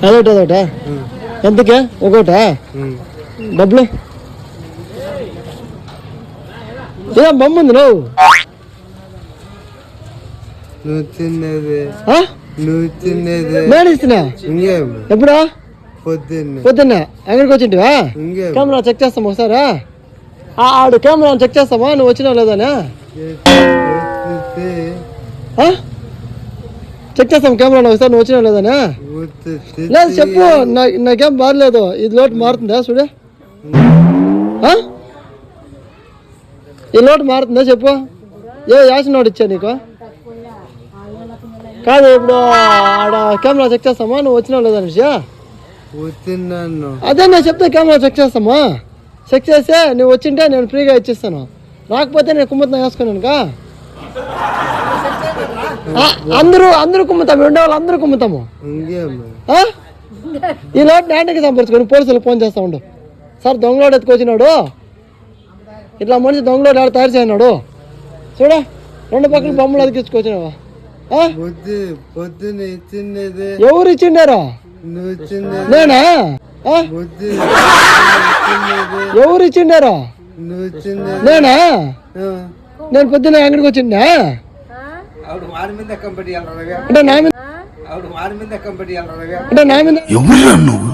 అదొకటి అదొకట ఎంతకే ఒకట డబ్బులు ఏం బొమ్మ ఉంది నేను ఇస్తున్నా ఎప్పుడా పొద్దున్న ఎక్కడికి వచ్చింటివా కెమెరా చెక్ చేస్తాం ఒకసారా ఆడు కెమెరా చెక్ చేస్తామా నువ్వు వచ్చినావు లేదానే చెక్ చేస్తాం కెమెరా ఒకసారి నువ్వు వచ్చినావు లేదానే లేదు చెప్పు నాకేం బాగలేదు ఇది లోటు మారుతుందా చూడు ఈ లోటు మారుతుందా చెప్పు ఏ యాసిన నోటు ఇచ్చా నీకు కాదు ఇప్పుడు ఆడ కెమెరా చెక్ చేస్తామా నువ్వు వచ్చినావు లేదా నిషా అదే నేను చెప్తే కెమెరా చెక్ చేస్తామా చెక్ చేస్తే నువ్వు వచ్చింటే నేను ఫ్రీగా ఇచ్చిస్తాను రాకపోతే నేను కుమ్మతం వేసుకున్నానుకా అందరూ కుమ్ముతాము ఉండే వాళ్ళు అందరూ కుమ్ముతాము ఈ లోటు నాటికి సంపర్చుకొని పోలీసులు ఫోన్ చేస్తా ఉండు సార్ దొంగలోడు ఎత్తుకొచ్చినాడు ఇట్లా మనిషి దొంగలోడు ఆడ తయారు చేయనాడు చూడ రెండు పక్కన బొమ్మలు అతికించుకొచ్చినావా ఎవరు ఇచ్చిండారా నేనా ఎవరు ఇచ్చిండారా నేనా నేను పొద్దున్న అంగడికి వచ్చిండా అంటే నా మీద ఎవరు నువ్వు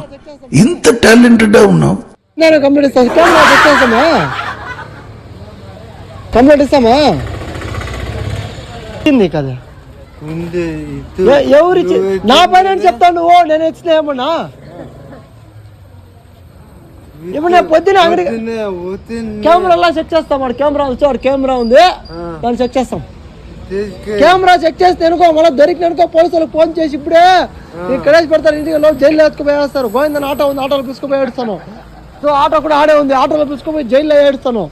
ఇంత టాలెంటెడ్ ఉన్నావు నేను కంప్లీట్ ఇస్తాను కంప్లీట్ ఇస్తామా కదా ఎవరు నా పైన చెప్తాను నువ్వు నేను ఇచ్చిన ఏమన్నా ఇప్పుడు నేను పొద్దున అంగడి కెమెరా ఎలా చెక్ చేస్తాం వాడు కెమెరా వచ్చి కెమెరా ఉంది దాన్ని చెక్ చేస్తాం కెమెరా చెక్ చేస్తే అనుకో మళ్ళీ దొరికిన అనుకో పోలీసులకు ఫోన్ చేసి ఇప్పుడే ఇక్కడేసి పెడతారు ఇంటికి జైల్లో ఎత్తుకుపోయి వేస్తారు గోవిందని ఆటో ఉంది ఆటోలో పిలుచుకుపోయి ఏడుస్తాను సో ఆటో కూడా ఆడే ఉంది ఆటోలో పిలుచుకుపోయి జైల్లో ఏడుస్తాను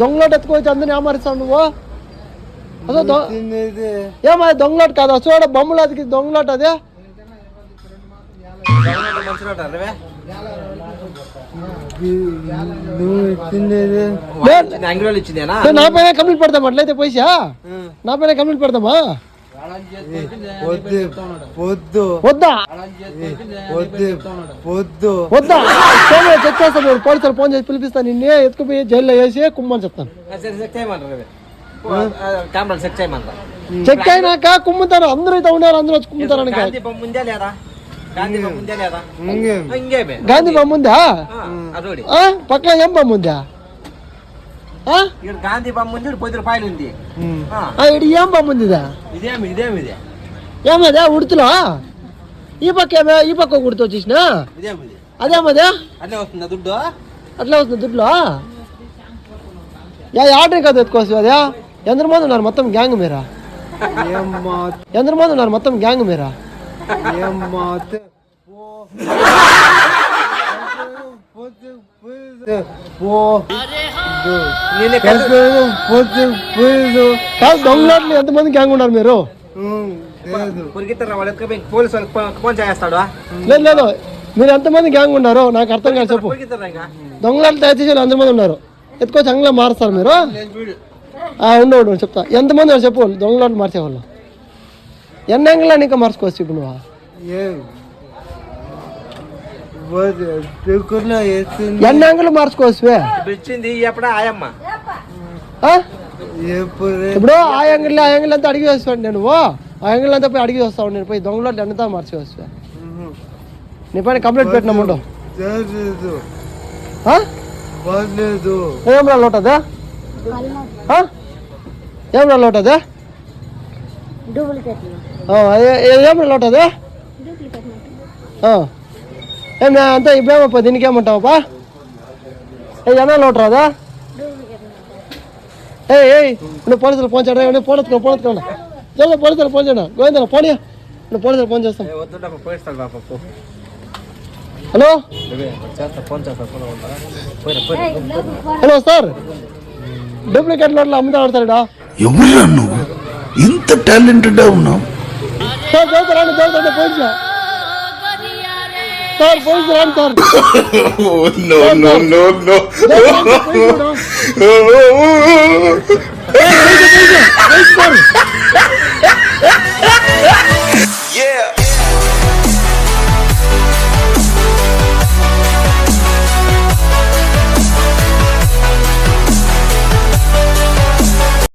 దొంగలోటు ఎత్తుకోవచ్చు అందరిని ఏమారిస్తావు నువ్వు అదో ఏమా దొంగలోటు కాదా చూడ బొమ్మలు అది దొంగలోటు అదే నా పైన కంప్లీట్ పెడతాం అట్లయితే పైసా నా పైన కంప్లీట్ పెడతామా వద్దా వద్దా చెక్ చేస్తాను పోలీసులు ఫోన్ చేసి పిలిపిస్తాను నిన్నే ఎత్తుకుపోయి జైల్లో వేసి కుమ్మని చెప్తాను చెక్ అయినాక కుమ్ముతారు అందరూ అయితే ఉన్నారు అందరూ వచ్చి కుమ్ముతారు గాంధీ బొమ్మ ఉందా పక్కన ఏం బొమ్మ ఉందా గాంధీ బొమ్మ ఉంది 10 రూపాయలు ఉంది ఇది ఏం బొమ్మ ఉందిదా ఏమదే ఉడుతులో ఈ పక్క ఉడుతూ వచ్చేసిన అదేమదే అట్లా వస్తుందా దుడ్డు అట్లా వస్తుంది దుడ్లో ఆర్డర్ కదా ఎత్తుకోవచ్చు అదే ఎంతమంది ఉన్నారు మొత్తం గ్యాంగ్ మీరా ఎంతమంది ఉన్నారు మొత్తం గ్యాంగ్ మీరా కాదు దొంగలాట్లు ఎంతమంది గ్యాంగ్ ఉన్నారు మీరు లేదు లేదు మీరు ఎంతమంది గ్యాంగ్ ఉన్నారు నాకు అర్థం కాదు చెప్పు దొంగలాట్లు తయారు చేసే ఎంతమంది ఉన్నారు ఎత్తుకోవచ్చు అంగలో మారుస్తారు మీరు ఉండవు చెప్తా ఎంతమంది చెప్పు దొంగలాట్లు మార్చేవాళ్ళు ఎన్ని అంగళ ఇంకా మార్చుకోవచ్చు ఇప్పుడు నువ్వు ఎన్ని అంగలు మార్చుకోవచ్చు ఇప్పుడు ఆ యాంగిల్ అంతా అడిగి వేస్తాను నేను ఆ యాంగిల్ అంతా పోయి అడిగి వస్తాను నేను పోయి దొంగలాట్లు ఎంత మార్చుకోవచ్చు నీ పైన కంప్లైంట్ పెట్టినాము ఏం రా లోటదా ఏం రా లోటదా ఏం రా లోటదా ఏం అంతా ఇప్పుడేమప్పా దీనికి ఏమంటావా ఏనా లోటు రాదా నువ్వు పోలీసులు ఫోన్ చేయడం పోనెత్తుకోండి పోలీసులు ఫోన్ చేయడం గోవిందా పోనీ నువ్వు పోలీసులు ఫోన్ చేస్తాం హలో హలో సార్ డూప్లికేట్ లోట్లు అమ్ముతా ఆడతాడా ఎవరు నువ్వు ఇంత టాలెంటెడ్ ఉన్నావు సార్ చదువుతారండి పోలీసు సార్ పోలీసు రాండి సార్